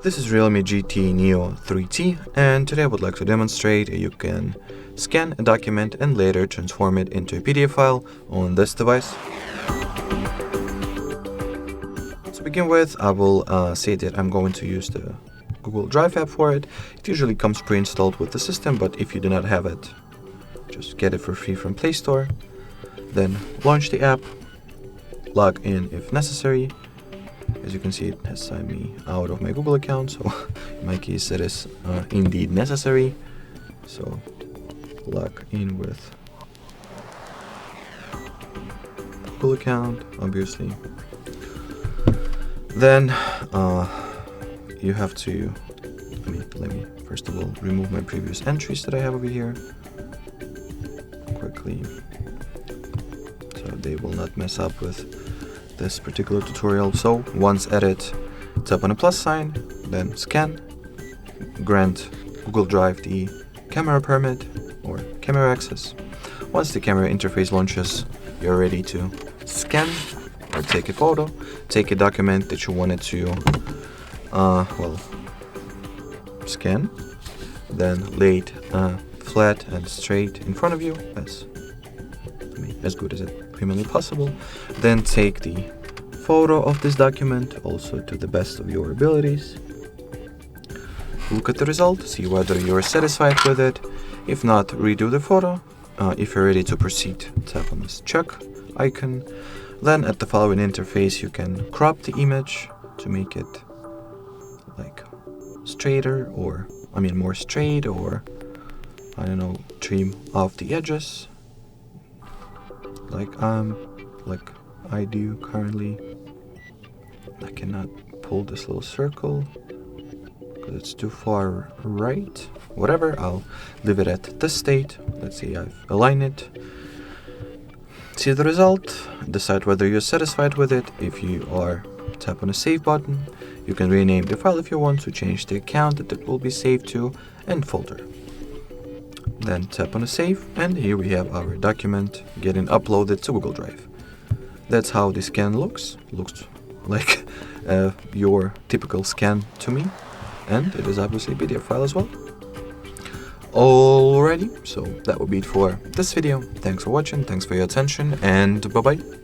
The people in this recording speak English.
This is Realme GT Neo 3T, and today I would like to demonstrate you can scan a document and later transform it into a PDF file on this device. To begin with, I will say that I'm going to use the Google Drive app for it. It usually comes pre-installed with the system, but if you do not have it, just get it for free from Play Store. Then launch the app, log in if necessary. As you can see, it has signed me out of my Google account, so in my case it is indeed necessary. So log in with Google account, obviously. Then you have to, let me first of all remove my previous entries that I have over here quickly, so they will not mess up with this particular tutorial. So once edit, tap on the plus sign, then scan, grant Google Drive the camera permit or camera access. Once the camera interface launches, you're ready to scan or take a photo, take a document that you wanted to scan, then lay it flat and straight in front of you as good as it humanly possible. Then take the photo of this document also to the best of your abilities. Look at the result, see whether you're satisfied with it. If not, redo the photo. If you're ready to proceed, tap on this check icon. Then at the following interface you can crop the image to make it like straighter, or more straight, or trim off the edges like I do currently. I cannot pull this little circle because it's too far right. Whatever, I'll leave it at this state. Let's see, I've aligned it. See the result, decide whether you're satisfied with it. If you are, tap on the save button. You can rename the file if you want to, change the account that it will be saved to, and folder. Then tap on the save, and here we have our document getting uploaded to Google Drive. That's how the scan looks. Looks like your typical scan to me, and it is obviously a PDF file as well. Alrighty, so that will be it for this video. Thanks for watching, thanks for your attention, and bye bye.